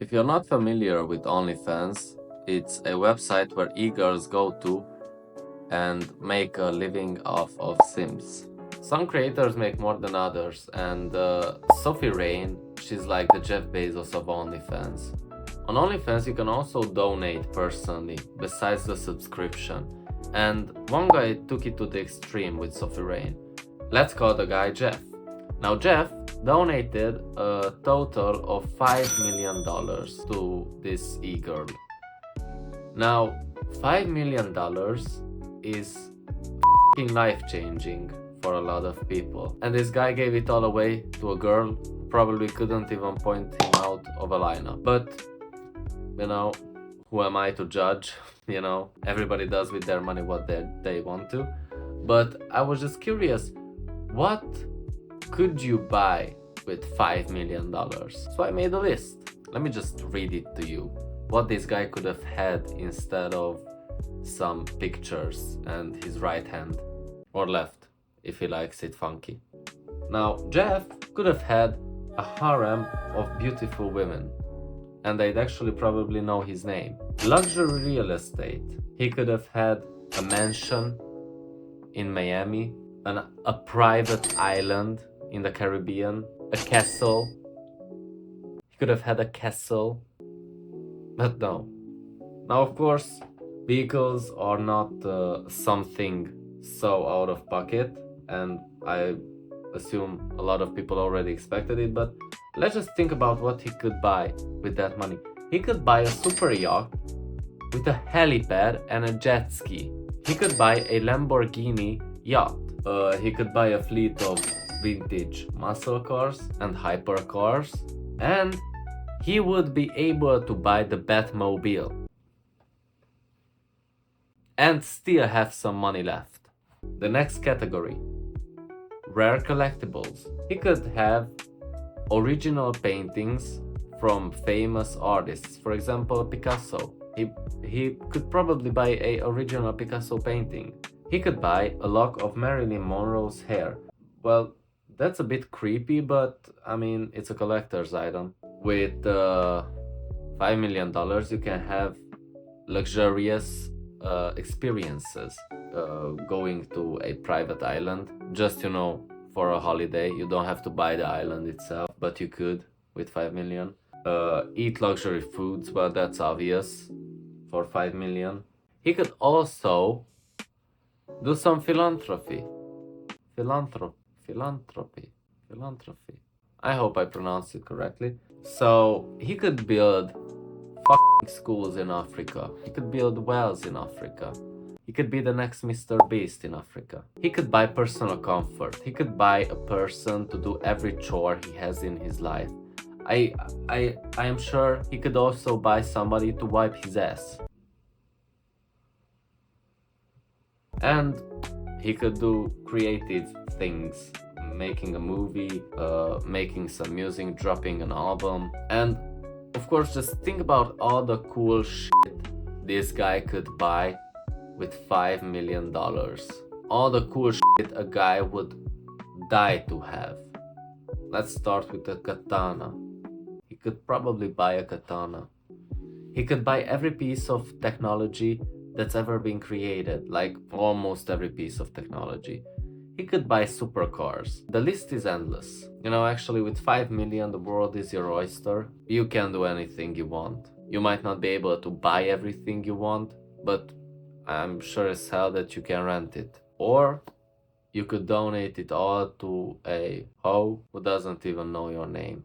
If you're not familiar with Onlyfans, it's a website where e-girls go to and make a living off of Sims. Some creators make more than others, and Sophie, she's like the Jeff Bezos of Onlyfans. On Onlyfans, you can also donate personally, besides the subscription. And one guy took it to the extreme with Sophie. Let's call the guy Jeff. Now, Jeff donated a total of $5 million to this e-girl. Now, $5 million is life-changing for a lot of people. And this guy gave it all away to a girl who probably couldn't even point him out of a lineup. But, who am I to judge? Everybody does with their money what they want to. But I was just curious, what could you buy with $5 million? So I made a list. Let me just read it to you. What this guy could have had instead of some pictures and his right hand. Or left, if he likes it funky. Now, Jeff could have had a harem of beautiful women. And they'd actually probably know his name. Luxury real estate. He could have had a mansion in Miami, a private island in the Caribbean, a castle. He could have had a castle, but no. Now, of course, vehicles are not something so out of pocket, and I assume a lot of people already expected it, but let's just think about what he could buy with that money. He could buy a super yacht with a helipad and a jet ski. He could buy a Lamborghini yacht. He could buy a fleet of vintage muscle cars and hypercars, and he would be able to buy the Batmobile and still have some money left. The next category, rare collectibles. He could have original paintings from famous artists, for example Picasso. He could probably buy a original Picasso painting. He could buy a lock of Marilyn Monroe's hair. Well, that's a bit creepy, but I mean, it's a collector's item. With $5 million, you can have luxurious experiences. Going to a private island, just for a holiday. You don't have to buy the island itself, but you could with 5 million. Eat luxury foods, well, that's obvious for 5 million. He could also do some philanthropy. Philanthropy. I hope I pronounced it correctly. So he could build schools in Africa. He could build wells in Africa. He could be the next Mr. Beast in Africa. He could buy personal comfort. He could buy a person to do every chore he has in his life. I am sure he could also buy somebody to wipe his ass. And he could do creative things, making a movie, making some music, dropping an album. And of course, just think about all the cool shit this guy could buy with $5 million. All the cool shit a guy would die to have. Let's start with the katana. He could probably buy a katana. He could buy every piece of technology that's ever been created, like almost every piece of technology. He could buy supercars. The list is endless. Actually, with 5 million, the world is your oyster. You can do anything you want. You might not be able to buy everything you want, but I'm sure as hell that you can rent it. Or you could donate it all to a hoe who doesn't even know your name.